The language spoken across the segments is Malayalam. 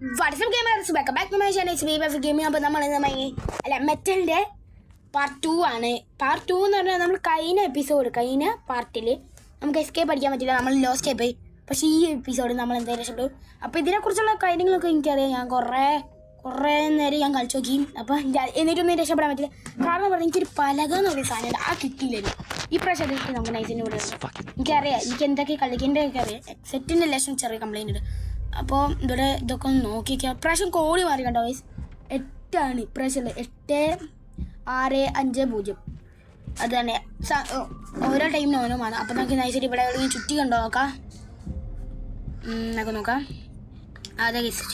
WhatsApp gamers welcome back to my channel സ്പീബഫ് ഗെയിമിംഗ്. അപ്പോൾ നമ്മൾ മെറ്റലിൻ്റെ പാർട്ട് 2 ആണ്. പാർട്ട് 2 എന്ന് പറഞ്ഞാൽ നമ്മൾ കഴിഞ്ഞ പാർട്ടിൽ നമുക്ക് എസ്കേപ്പ് അടിക്കാൻ പറ്റില്ല, നമ്മൾ ലോസ്റ്റ് ആയി പോയി. പക്ഷേ ഈ എപ്പിസോഡ് നമ്മൾ എന്തായാലും രക്ഷപ്പെടും. അപ്പോൾ ഇതിനെക്കുറിച്ചുള്ള കാര്യങ്ങളൊക്കെ എനിക്കറിയാം. ഞാൻ കുറേ നേരം ഞാൻ കളിച്ചു നോക്കി. അപ്പോൾ എന്നിട്ടൊന്നും രക്ഷപ്പെടാൻ പറ്റില്ല. കാരണം പറഞ്ഞാൽ എനിക്കൊരു പലക എന്ന് പറയുന്ന സാധനമുണ്ട്, ആ കിട്ടിയില്ലായിരുന്നു. ഈ പ്രാവശ്യം കിട്ടി നമുക്ക് നൈസിൻ്റെ കൂടെ. എനിക്കറിയാം എനിക്ക് എന്തൊക്കെ കളിക്കേണ്ടതൊക്കെ അറിയാം. സെറ്റിൻ്റെ ലെഷൻ ചെറിയ കംപ്ലൈൻറ്റ് ഉണ്ട്. അപ്പോൾ ഇവിടെ ഇതൊക്കെ ഒന്ന് നോക്കിക്കുക. ഇപ്രാവശ്യം കോടി മാറി കണ്ടോ വയസ്സ് 8 ആണ് ഇപ്രാവശ്യം. 8650 അത് തന്നെ. ഓരോ ടൈമിന് ഓരോമാണ്. അപ്പോൾ നമുക്ക് നൈസായിട്ട് ഇവിടെ എവിടെയെങ്കിലും ചുറ്റി കണ്ടോ നോക്കാം. നോക്കാം. അതെ ഗൈസ്,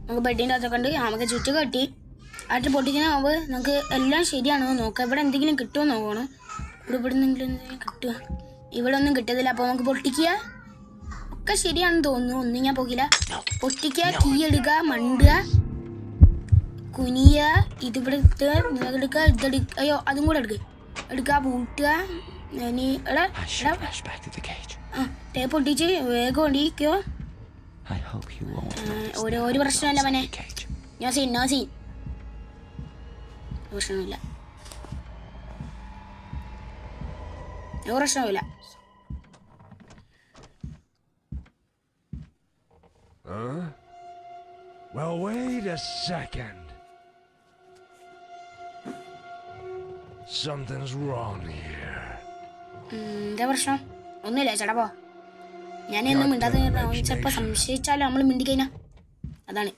നമുക്ക് ബെഡിൻ്റെ അകത്തൊക്കെ ഉണ്ട്. നമുക്ക് ചുറ്റി കെട്ടി ആയിട്ട് പൊട്ടിക്കുന്ന മുമ്പ് നമുക്ക് എല്ലാം ശരിയാണോ നോക്കാം. ഇവിടെ എന്തെങ്കിലും കിട്ടുമോ നോക്കണം. ഇവിടെ എന്തെങ്കിലും കിട്ടുക. ഇവിടെ ഒന്നും കിട്ടത്തില്ല. അപ്പോൾ നമുക്ക് പൊട്ടിക്കുക. ഒക്കെ ശരിയാണെന്ന് തോന്നുന്നു. ഒന്നും ഞാൻ പോകില്ല. പൊട്ടിക്കുക, കീ എടുക്കുക, മണ്ടുക, കുനിയ, ഇതിവിടെ എടുക്കുക, ഇതെടുക്കുക. അയ്യോ അതും കൂടെ എടുക്കുക, പൂട്ടുക. ഇനി ടേപ്പ് പൊട്ടിച്ച് വേഗം ഓടിക്കോ. ഒരു പ്രശ്നമല്ല മോനെ. നോ സീൻ പ്രശ്നമില്ല, ഒരു പ്രശ്നമില്ല. Well, wait a second. Something's wrong here. എന്താ പ്രശ്നം? ഒന്നുമില്ല ചേട്ടാ, പോ. ഞാനൊന്നും മിണ്ടാതെ ചിലപ്പോൾ സംശയിച്ചാലും നമ്മൾ മിണ്ടിക്കഴിഞ്ഞാൽ അതാണ്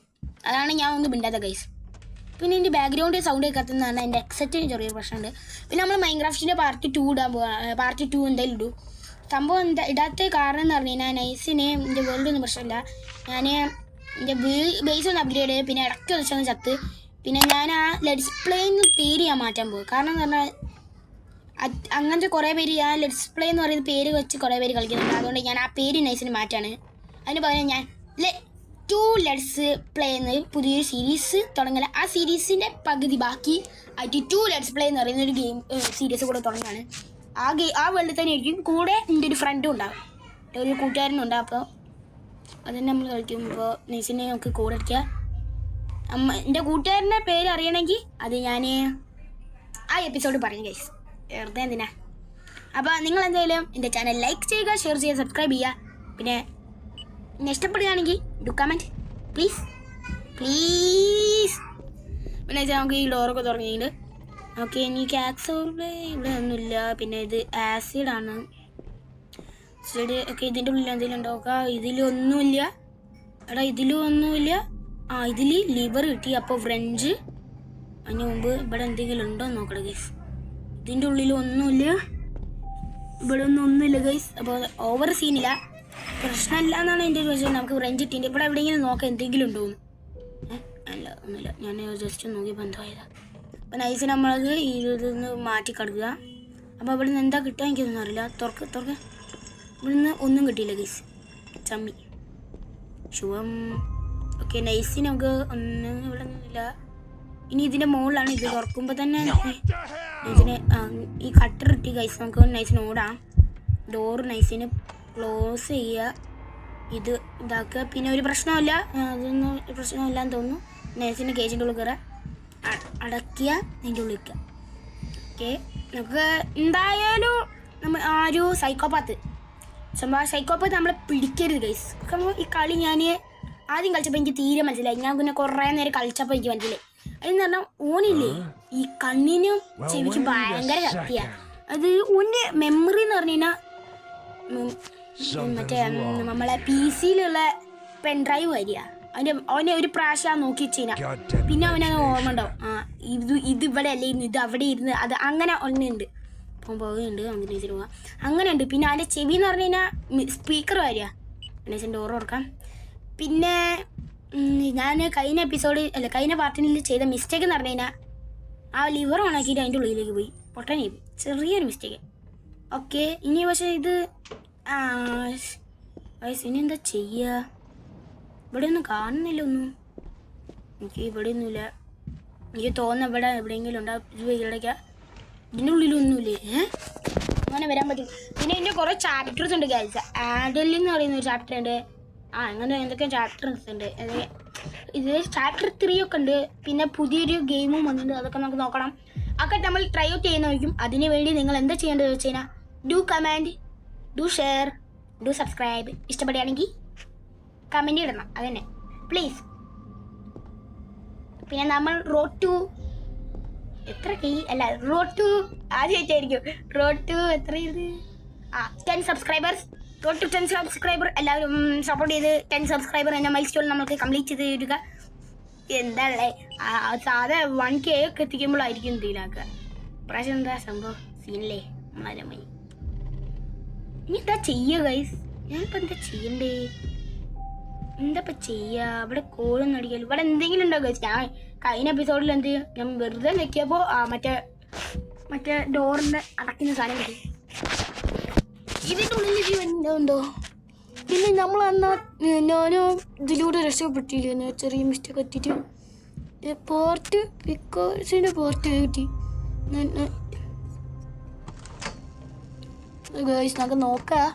ഞാൻ ഒന്നും മിണ്ടാത്ത ഗൈസ്. പിന്നെ എൻ്റെ ബാക്ക്ഗ്രൗണ്ട് സൗണ്ട് കേൾക്കാത്തതെന്ന് പറഞ്ഞാൽ എൻ്റെ എക്സെറ്റിന് ചെറിയൊരു പ്രശ്നമുണ്ട്. പിന്നെ നമ്മൾ മൈൻക്രാഫ്റ്റിൻ്റെ പാർട്ട് 2 ഇടാൻ പോകാം. പാർട്ട് 2 എന്തായാലും ഇടൂ. സംഭവം ഇടാത്ത കാരണം എന്ന് പറഞ്ഞു കഴിഞ്ഞാൽ നൈസിന് എൻ്റെ വേൾഡൊന്നും പ്രശ്നമില്ല. ഞാൻ എൻ്റെ ബേസ് ഒന്ന് അപ്ഗ്രേഡ് ചെയ്ത് പിന്നെ ഇടയ്ക്ക് വെച്ചൊന്ന് ചത്ത്. പിന്നെ ഞാൻ ആ ലെറ്റ്സ് പ്ലേന്ന് പേര് ഞാൻ മാറ്റാൻ പോകും. കാരണം എന്ന് പറഞ്ഞാൽ അങ്ങനത്തെ കുറേ പേര് ആ ലെറ്റ്സ് പ്ലേ എന്ന് പറയുന്ന പേര് വെച്ച് കുറേ പേര് കളിക്കുന്നുണ്ട്. അതുകൊണ്ട് ഞാൻ ആ പേര് നൈസിന് മാറ്റാണ്. അതിന് പകരം ഞാൻ 2 ലെറ്റ്സ് പ്ലേ എന്ന് പുതിയൊരു സീരീസ് തുടങ്ങല. ആ സീരീസിൻ്റെ പകുതി ബാക്കി ആയിട്ട് 2 ലെറ്റ്സ് പ്ലേ എന്ന് പറയുന്ന ഒരു ഗെയിം സീരീസ് കൂടെ തുടങ്ങുകയാണ്. ആ വേൾഡിൽ തന്നെ ആയിരിക്കും. കൂടെ എൻ്റെ ഒരു ഫ്രണ്ടും ഉണ്ടാകും, ഒരു കൂട്ടുകാരനുണ്ട്. അപ്പോൾ അതുതന്നെ നമ്മൾ കളിക്കുമ്പോൾ നൈസിനെ നമുക്ക് കൂടെ അടിക്കുക. എൻ്റെ കൂട്ടുകാരൻ്റെ പേര് അറിയണമെങ്കിൽ അത് ഞാൻ ആ എപ്പിസോഡ് പറയും ഗൈസ്, വെറുതെ എന്തിനാ. അപ്പോൾ നിങ്ങൾ എന്തായാലും എൻ്റെ ചാനൽ ലൈക്ക് ചെയ്യുക, ഷെയർ ചെയ്യുക, സബ്സ്ക്രൈബ് ചെയ്യുക. പിന്നെ ഇഷ്ടപ്പെടുകയാണെങ്കിൽ ഡു കമൻറ്റ് പ്ലീസ്. പിന്നെ നമുക്ക് ഈ ഡോറൊക്കെ തുറങ്ങിയിട്ട് ഓക്കെ. എനിക്ക് ആക്സോള് ഇവിടെ ഒന്നുമില്ല. പിന്നെ ഇത് ആസിഡാണ്. Acid okay. ഇതിൻ്റെ ഉള്ളിൽ എന്തെങ്കിലും ഉണ്ടാവുക. ഇതിലൊന്നുമില്ല. എടാ ഇതിലും ഒന്നുമില്ല. ഇതിൽ ലിവർ കിട്ടി. അപ്പോൾ ഫ്രഞ്ച്. അതിന് മുമ്പ് ഇവിടെ എന്തെങ്കിലും ഉണ്ടോ എന്ന് നോക്കണം ഗൈസ്. ഇതിൻ്റെ ഉള്ളിൽ ഒന്നുമില്ല, ഇവിടെ ഒന്നുമില്ല ഗൈസ്. അപ്പോൾ ഓവർ സീനില്ല, പ്രശ്നമില്ല എന്നാണ് എൻ്റെ ഒരു വിഷയം. നമുക്ക് ഫ്രഞ്ച് കിട്ടിയിട്ട് ഇവിടെ എവിടെയെങ്കിലും നോക്കാം എന്തെങ്കിലും ഉണ്ടോയെന്ന്. അല്ല ഒന്നുമില്ല. ഞാൻ ജസ്റ്റ് നോക്കിയപ്പോൾ എന്തോ ആയതാണ്. അപ്പോൾ നൈസ് നമ്മളത് ഇതിന്ന് മാറ്റി കിടക്കുക. അപ്പോൾ ഇവിടെ നിന്ന് എന്താ കിട്ടുക എനിക്കൊന്നും അറിയില്ല. തുറക്ക്. ഇവിടെ നിന്ന് ഒന്നും കിട്ടിയില്ല ഗൈസ്. ചമ്മി ശുഭം. ഓക്കെ നൈസിന് നമുക്ക് ഒന്നും ഇവിടെ നിന്നില്ല. ഇനി ഇതിൻ്റെ മുകളിലാണ്. ഇത് തുറക്കുമ്പോൾ തന്നെ നൈസിന് ഈ കട്ടർ ഇട്ടി ഗൈസ്. നമുക്ക് നൈസിന് ഓടാം. ഡോറ് നൈസിന് ക്ലോസ് ചെയ്യുക. ഇത് ഇതാക്കുക. പിന്നെ ഒരു പ്രശ്നമില്ല, അതൊന്നും പ്രശ്നമില്ലാന്ന് തോന്നുന്നു. നൈസിന് കേജിൻ്റെ ഉള്ളിൽ കയറുക, അടയ്ക്കുക, അതിൻ്റെ ഉള്ളിൽ വയ്ക്കുക. ഓക്കെ നമുക്ക് എന്തായാലും നമ്മൾ ആ ഒരു സൈക്കോപാത്ത് നമ്മളെ പിടിക്കരുത് ഗൈസ്. കാരണം ഈ കളി ഞാൻ ആദ്യം കളിച്ചപ്പോൾ എനിക്ക് തീരെ മനസ്സിലായി. ഞാൻ പിന്നെ കുറേ നേരം കളിച്ചപ്പോൾ എനിക്ക് മനസ്സിലായി. അതെന്ന് പറഞ്ഞാൽ ഓനില്ലേ ഈ കണ്ണിനും ചെവിക്കും ഭയങ്കര ശക്തിയാണ്. അത് ഓൻ്റെ മെമ്മറി എന്ന് പറഞ്ഞു കഴിഞ്ഞാൽ മറ്റേ നമ്മളെ PC പെൻഡ്രൈവ് വരിക. അവനെ ഒരു പ്രാവശ്യം നോക്കി വെച്ച് കഴിഞ്ഞാൽ പിന്നെ അവനത് ഓർമ്മ ഉണ്ടാവും. ഇത് ഇവിടെ അല്ലേ ഇരുന്ന്, ഇത് അവിടെ ഇരുന്ന്, അത് അങ്ങനെ ഒന്നുണ്ട്. അപ്പം പോകുന്നുണ്ട്, നമുക്ക് നൈസിന് പോകാം. അങ്ങനെ ഉണ്ട്. പിന്നെ അതിൻ്റെ ചെവി എന്ന് പറഞ്ഞു കഴിഞ്ഞാൽ സ്പീക്കർ വരിക. നൈസിൻ്റെ ഡോർ കൊടുക്കാം. പിന്നെ ഞാൻ കഴിഞ്ഞ പാർട്ടിനിൽ ചെയ്ത മിസ്റ്റേക്ക് എന്ന് പറഞ്ഞു കഴിഞ്ഞാൽ ആ ലിവർ ഓണാക്കിയിട്ട് അതിൻ്റെ ഉള്ളിലേക്ക് പോയി പൊട്ടനെ പോയി. ചെറിയൊരു മിസ്റ്റേക്ക്. ഓക്കെ ഇനി പക്ഷേ ഇത് ഇനി എന്താ ചെയ്യുക? ഇവിടെ ഒന്നും കാണുന്നില്ല ഒന്നും. എനിക്ക് ഇവിടെ ഒന്നുമില്ല. എനിക്ക് തോന്നുന്ന ഇവിടെ എവിടെയെങ്കിലും ഉണ്ടാവും. ഇവിടേക്കാ ഇതിൻ്റെ ഉള്ളിലൊന്നുമില്ലേ? അങ്ങനെ വരാൻ പറ്റും. പിന്നെ ഇതിൻ്റെ കുറേ ചാപ്റ്റേഴ്സ് ഉണ്ട് ഗൈസ്. ആഡൽ എന്ന് പറയുന്ന ഒരു ചാപ്റ്റർ ഉണ്ട്. അങ്ങനെ എന്തൊക്കെ ചാപ്റ്റേഴ്സ് ഉണ്ട്. ഇത് ചാപ്റ്റർ 3 ഒക്കെ ഉണ്ട്. പിന്നെ പുതിയൊരു ഗെയിമും വന്നിട്ടുണ്ട്. അതൊക്കെ നമുക്ക് നോക്കണം. അതൊക്കെ നമ്മൾ ട്രൈ ഔട്ട് ചെയ്യുന്നതായിരിക്കും. അതിന് വേണ്ടി നിങ്ങൾ എന്താ ചെയ്യേണ്ടത് വെച്ച് കഴിഞ്ഞാൽ do comment, do share, do subscribe. ഇഷ്ടപ്പെടുകയാണെങ്കിൽ കമൻറ്റ് ഇടണം. അതന്നെ പ്ലീസ്. പിന്നെ നമ്മൾ റോഡ് ടു ആദ്യമായിട്ടായിരിക്കും റോഡ് ടു എത്ര ഇത് 10 സബ്സ്ക്രൈബേഴ്സ്. റോഡ് ടു 10 സബ്സ്ക്രൈബർ എല്ലാവരും സപ്പോർട്ട് ചെയ്ത് 10 സബ്സ്ക്രൈബർ എന്ന മൈൽ സ്റ്റോൺ നമുക്ക് കംപ്ലീറ്റ് ചെയ്ത് തരിക. എന്താണല്ലേ സാധാ 1K ഒക്കെ എത്തിക്കുമ്പോഴായിരിക്കും എന്തെങ്കിലുമാക്കുക. പ്രാവശ്യം എന്താ സംഭവം സീനല്ലേ മരമൈ. ഇനി എന്താ ചെയ്യുക ഗൈസ്? ഞാനിപ്പോൾ എന്താ ചെയ്യണ്ടേ? എന്താ ചെയ്യുക? ഇവിടെ കോഴൊന്നും അടിക്കല്ലോ. ഇവിടെ എന്തെങ്കിലും ഉണ്ടോ ഗൈസ്? ഞാൻ കഴിഞ്ഞ എപ്പിസോഡിൽ എന്ത് ഞാൻ വെറുതെ ഞെക്കിയപ്പോൾ മറ്റേ ഡോറിൻ്റെ അടയ്ക്കുന്ന സാധനം കിട്ടി. ഇതിൻ്റെ ഉള്ളിൽ ജീവനുണ്ടോ? പിന്നെ നമ്മൾ ഞാനും ഇതിലൂടെ രക്ഷപ്പെട്ടില്ല. ചെറിയ മിസ്റ്റേക്ക് എത്തിയിട്ട് പോർട്ട് പിക്കോസിൻ്റെ പോർട്ട് കിട്ടി. ഗൈസ് നമുക്ക് നോക്കാം.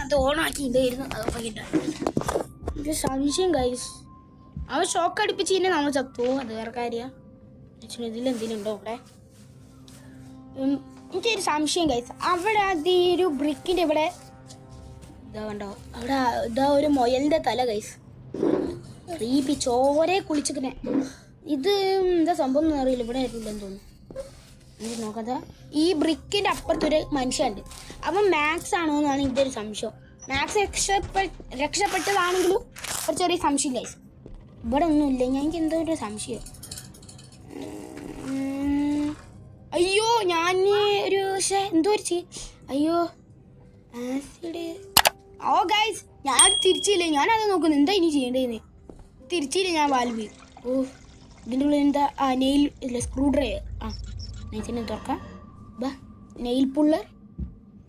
അത് ഓണാക്കി ഇതായിരുന്നു. അത് സംശയം ഗൈസ്. അവൻ ഷോക്ക് അടിപ്പിച്ച് കഴിഞ്ഞാൽ നമ്മൾ ചത്തു. അത് വേറെ കാര്യമാണ്. ഇതിലെന്തെങ്കിലും ഉണ്ടോ ഇവിടെ? എനിക്കൊരു സംശയം ഗൈസ്. അവിടെ അത് ഒരു ബ്രിക്കിൻ്റെ ഇവിടെ ഇതാ കണ്ടോ? അവിടെ ഇതാ ഒരു മുയലിൻ്റെ തല ഗൈസ്. ചോരെ കുളിച്ചിങ്ങനെ. ഇത് എന്താ സംഭവം എന്ന് അറിയില്ല. ഇവിടെ ആയിരുന്നില്ലെന്ന് തോന്നുന്നു. എനിക്ക് നോക്കാതെ ഈ ബ്രിക്കിൻ്റെ അപ്പുറത്തൊരു മനുഷ്യനുണ്ട്. അവൻ മാക്സ് ആണോ എന്നാണ് എൻ്റെ ഒരു സംശയം. മാക്സ് രക്ഷപ്പെട്ടതാണെങ്കിലും ഒരു ചെറിയ സംശയം ഗൈസ്. ഇവിടെ ഒന്നുമില്ല. എനിക്ക് എന്തോ ഒരു സംശയം. അയ്യോ ഞാൻ ഒരു എന്തോ ഒരു അയ്യോ ആസിഡ്. ഓ ഗൈസ് ഞാൻ തിരിച്ചില്ലേ. ഞാനത് നോക്കുന്നു. എന്താ ഇനി ചെയ്യേണ്ടതെന്ന് തിരിച്ചില്ല. ഞാൻ വാൽവ്. ഓ ഇതിൻ്റെ ഉള്ളിൽ എന്താ നെയിൽ ഇല്ല സ്ക്രൂ ഡ്രൈവർ. നൈസിനെ തുറക്കാം. ബാ നെയിൽ പുള്ളർ.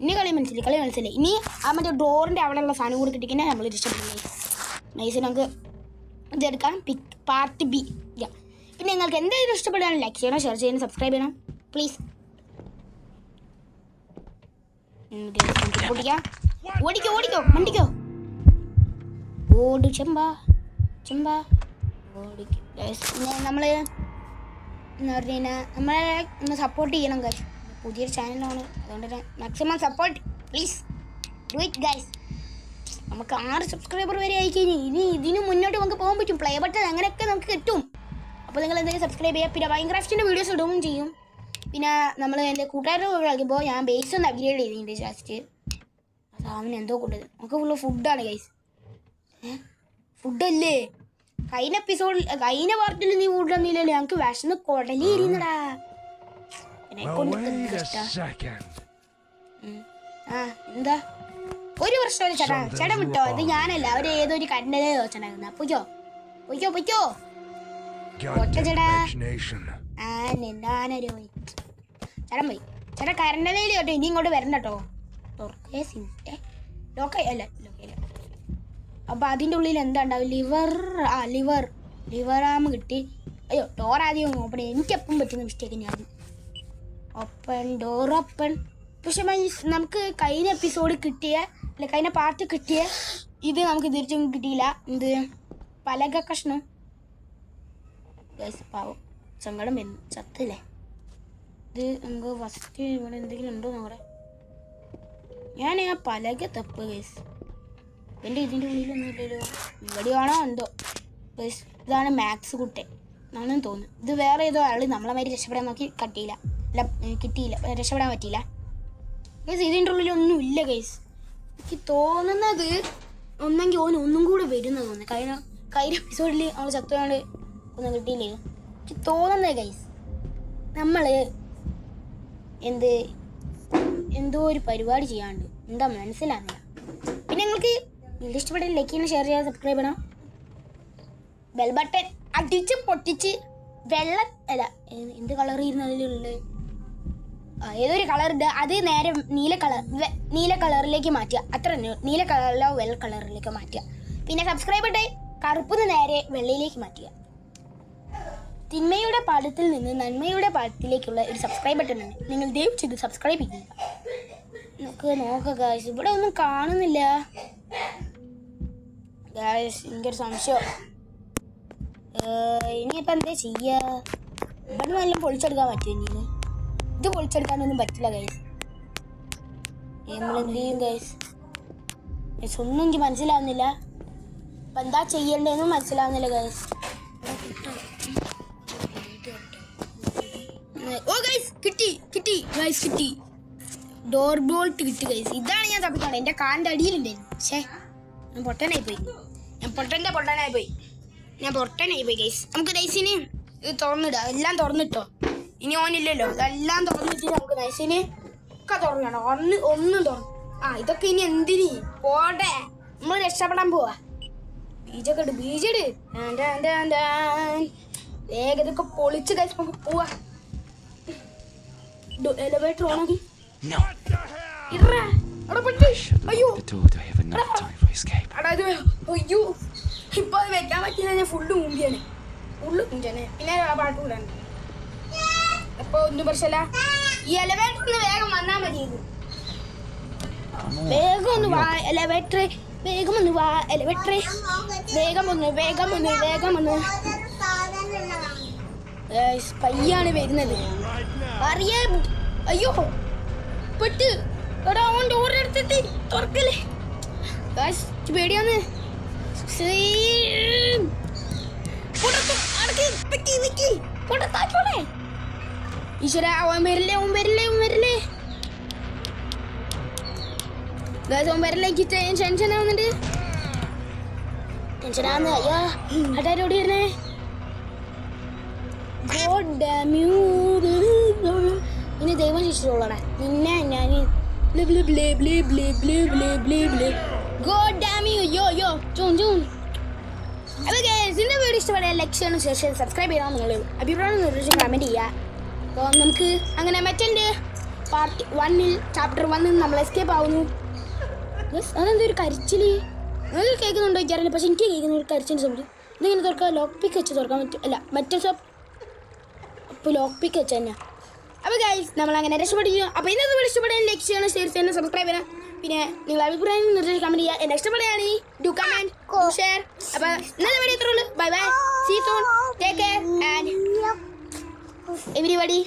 ഇനി കളി മനസ്സിലായി. ഇനി മറ്റേ ഡോറിൻ്റെ അവിടെയുള്ള സാധനം കൂടി കിട്ടിക്കഴിഞ്ഞാൽ നമ്മൾ ഇഷ്ടപ്പെടുന്നത്. നൈസിന് നമുക്ക് ഇതെടുക്കാം. Part B. പിന്നെ നിങ്ങൾക്ക് എന്തെങ്കിലും ഇഷ്ടപ്പെടാൻ ലൈക്ക് ചെയ്യണം, ഷെയർ ചെയ്യണം, സബ്സ്ക്രൈബ് ചെയ്യണം പ്ലീസ്. ഓടിക്കോ വണ്ടിക്കോ. ഓട് ചെമ്പാ ഓടിക്കോ. പിന്നെ നമ്മൾ എന്ന് പറഞ്ഞു കഴിഞ്ഞാൽ നമ്മളെ സപ്പോർട്ട് ചെയ്യണം ഗൈസ്. പുതിയൊരു ചാനലാണ്. അതുകൊണ്ട് തന്നെ maximum support please do it guys. നമുക്ക് 6 സബ്സ്ക്രൈബർ വരെ ആയിക്കഴിഞ്ഞാൽ ഇനി ഇതിന് മുന്നോട്ട് നമുക്ക് പോകാൻ പറ്റും. പ്ലേ ബട്ടൺ അങ്ങനെയൊക്കെ നമുക്ക് കിട്ടും. അപ്പോൾ നിങ്ങൾ എന്തെങ്കിലും സബ്സ്ക്രൈബ് ചെയ്യുക. പിന്നെ മൈൻക്രാഫ്റ്റിൻ്റെ വീഡിയോസ് ഇടുകയും ചെയ്യും. പിന്നെ നമ്മൾ എൻ്റെ കൂട്ടുകാരുടെ കളിക്കുമ്പോൾ ഞാൻ ബേസ് ഒന്ന് അപ്ഗ്രേഡ് ചെയ്തിട്ടുണ്ട് ജസ്റ്റ്. അത് അവന് എന്തോ കൊണ്ടത്. നമുക്ക് ഫുള്ള് ഫുഡാണ് ഗൈസ്. ഫുഡല്ലേ കഴിഞ്ഞ പാർട്ടിൽ നീ ഫുഡ് തന്നില്ലല്ലോ. ഞങ്ങൾക്ക് വിഷന്ന് കൊടലി എരിയുന്നടാ. എന്താ ഒരു പ്രശ്നമില്ല ചേട്ടാ വിട്ടോ. ഇത് ഞാനല്ല, അവര് ഏതൊരു കണ്ടതേ ചോദിച്ചിട്ടുണ്ടായിരുന്നു. പൊയ്ക്കോ ചേട്ടാ. എന്താനൊരു ചേട്ടൻ പോയി. ചേട്ടാ കരണ്ടലയിൽ കേട്ടോ. ഇനി ഇങ്ങോട്ട് വരണം കേട്ടോ. ലോക്കല്ല. അപ്പൊ അതിൻ്റെ ഉള്ളിൽ എന്താ ഉണ്ടാവും? ലിവർ ആം കിട്ടി. അയ്യോ ഡോർ ആദ്യം ഓപ്പൺ ചെയ്യും. എനിക്കെപ്പം പറ്റുന്ന മിസ്റ്റേക്ക് ഞാൻ ഡോർ ഓപ്പൺ. പക്ഷെ നമുക്ക് കഴിഞ്ഞ എപ്പിസോഡ് കഴിഞ്ഞ പാർട്ട് കിട്ടിയ ഇത് നമുക്ക് തിരിച്ചും കിട്ടിയില്ല. എന്ത് പലക കഷ്ണം പാവം സങ്കടം വരുന്നു. ചത്തില്ലേ. ഇത് നമുക്ക് ഫസ്റ്റ് ഇവിടെ എന്തെങ്കിലും ഉണ്ടോ നോക്കടെ. ഞാൻ പലക തപ്പ് ഗൈസ്. എൻ്റെ ഇതിൻ്റെ ഉള്ളിലൊന്നും ഇല്ലല്ലോ. ഇവിടെയാണോ എന്തോ ഗൈസ്. ഇതാണ് മാക്സ് കുട്ടൻ എന്നാണെന്ന് തോന്നുന്നു. ഇത് വേറെ ഏതോ ആൾ നമ്മളെ മാതിരി രക്ഷപ്പെടാൻ നോക്കി കിട്ടിയില്ല രക്ഷപ്പെടാൻ പറ്റിയില്ല ഗൈസ്. ഇതിൻ്റെ ഉള്ളിലൊന്നും ഇല്ല ഗൈസ്. എനിക്ക് തോന്നുന്നത് ഒന്നെങ്കിൽ ഒന്നും കൂടെ വരുന്ന തോന്നുന്നു. കഴിഞ്ഞ എപ്പിസോഡിൽ നമ്മൾ ചത്തുകൊണ്ട് ഒന്നും കിട്ടിയില്ലേ. എനിക്ക് തോന്നുന്നത് ഗൈസ് നമ്മൾ എന്തോ ഒരു പരിപാടി ചെയ്യാണ്ട് എന്താ മനസ്സിലാകുന്നില്ല. പിന്നെ നിങ്ങൾക്ക് ഇഷ്ടപ്പെട്ട ലൈക്ക് ചെയ്യണം, ഷെയർ ചെയ്യാൻ, സബ്സ്ക്രൈബ് ചെയ്യണം. ബെൽ ബട്ടൺ അടിച്ച് പൊട്ടിച്ച് എന്ത് കളർ ചെയ്യുന്നതിലുള്ളത് ഏതൊരു കളർ ഉണ്ട് അത് നേരെ നീല കളറിലേക്ക് മാറ്റുക. അത്ര നീല കളറിലോ വെള്ള കളറിലേക്ക് മാറ്റുക. പിന്നെ സബ്സ്ക്രൈബ് ഇട്ട് കറുപ്പിന് നേരെ വെള്ളയിലേക്ക് മാറ്റുക. തിന്മയുടെ പാഠത്തിൽ നിന്ന് നന്മയുടെ പാഠത്തിലേക്കുള്ള ഒരു സബ്സ്ക്രൈബ് ബട്ടൺ ഉണ്ട്. നിങ്ങൾ ദയവ് ചെയ്ത് സബ്സ്ക്രൈബ് ചെയ്യുക. നോക്കുക ഇവിടെ ഒന്നും കാണുന്നില്ല. ഗൈസ് എനിക്കൊരു സംശയം. ഇനിയിപ്പോൾ എന്താ ചെയ്യുക? ഇവിടെ നല്ല പൊളിച്ചെടുക്കാൻ പറ്റുമോ? ഇനി ഇത് പൊളിച്ചെടുക്കാനൊന്നും പറ്റില്ല ഗൈസ്. നമ്മളെന്ത് ചെയ്യും ഗൈസ്? ഒന്നും എനിക്ക് മനസ്സിലാവുന്നില്ല. അപ്പം എന്താ ചെയ്യേണ്ടതെന്നും മനസ്സിലാവുന്നില്ല ഗൈസ്. ഓ ഗൈസ് കിട്ടി ഗൈസ് കിട്ടി. ഡോർ ബോൾട്ട് കിട്ടി ഗൈസ്. ഇതാണ് ഞാൻ തപ്പിക്കാണ്. എൻ്റെ കാലിൻ്റെ അടിയിലുണ്ടായിരുന്നു. പക്ഷേ ഞാൻ പൊട്ടനായി പോയി ഗൈസ്. നമുക്ക് നൈസിന് ഇത് തുറന്നിടാം. എല്ലാം തുറന്നിട്ടോ. ഇനി ഓനില്ലല്ലോ. ഇതെല്ലാം തുറന്നിട്ട് നമുക്ക് നൈസിന് ഒക്കെ തുറന്നണം. ഒന്നും തുറന്നു. ഇതൊക്കെ ഇനി എന്തിന് പോട്ടെ. നമ്മൾ രക്ഷപ്പെടാൻ പോവാ. ബീജൊക്കെ ഇട്. ബീജിട്. വേഗം ഇതൊക്കെ പൊളിച്ച് കഴിച്ച് നമുക്ക് പോവാ. എലവേറ്റർ ഓണാക്കി. അയ്യോ ഇപ്പൊ അത് വെക്കാൻ പറ്റില്ല. ഫുള്ള് മുമ്പിയാണ്. പിന്നെ പാട്ട് കൂടാണ്. അപ്പൊ ഒന്നും പ്രശ്നമില്ല. ഈ എലവേറ്ററിന് വേഗം വന്നാ മതി. വേഗം ഒന്ന് വാ എലവേറ്റർ. വേഗം ഒന്ന് വാ എലവേറ്റർ. വേഗം ഒന്ന് പയ്യാണ് വരുന്നത്. അറിയാ. അയ്യോ പെട്ട്. എടാ ഓൻ ഡോറെടുത്തിട്ട് തുറക്കല്ലേ. പേടിയാന്ന്. ഈശ്വര ഓൻ വരില്ലേ. എനിക്ക് ടെൻഷൻ ആവുന്നുണ്ട്. അയ്യോ അടാരോടി വരുന്നേ. ഇനി ദൈവം ശിക്ഷിച്ചോളണേ. പിന്നെ ഞാൻ വീഡിയോ ഇഷ്ടപ്പെടാൻ ലൈക്ക് ചെയ്യണം, ഷെയർ ചെയ്ത് സബ്സ്ക്രൈബ് ചെയ്യണം. നിങ്ങൾ അഭിപ്രായം നിർദ്ദേശം കമൻറ്റ് ചെയ്യുക. അപ്പോൾ നമുക്ക് അങ്ങനെ മറ്റുണ്ട് പാർട്ട് 1 ചാപ്റ്റർ 1 നമ്മൾ എസ്കേപ്പ് ആവുന്നു. അതെന്തൊരു കരിച്ചിൽ നിങ്ങൾക്ക് കേൾക്കുന്നുണ്ടോ എനിക്കറിയില്ല. പക്ഷെ എനിക്ക് കേൾക്കുന്ന ഒരു കരിച്ചിൻ്റെ സൗണ്ട്. ഇതിങ്ങനെ തുറക്കാം. ലോക്ക് പിക്ക് വെച്ച് തുറക്കാൻ പറ്റും. അല്ല മറ്റേ അപ്പോൾ ലോക്ക് പിക്ക് വെച്ച് തന്നെ. അപ്പോൾ ഗൈസ് നമ്മളങ്ങനെ രക്ഷപ്പെടുന്നു. അപ്പോൾ ഇന്നത്തെ വീഡിയോ ഇഷ്ടപ്പെടാൻ ലൈക്ക് ചെയ്യണം, ഷെയർ ചെയ്യണം, സബ്സ്ക്രൈബ് ചെയ്യണം. പിന്നെ നിങ്ങൾ അഭിപ്രായം നിർദ്ദേശം കമൻറ്റ് ചെയ്യുക. എന്നെ ഇഷ്ടപ്പെടുകയാണെങ്കിൽ ഡു കമൻറ്റ്, ഷെയർ. അപ്പോൾ ഇന്നത്തെ വീഡിയോ ഇത്രയുള്ളൂ. Bye bye. See soon. Take care and everybody.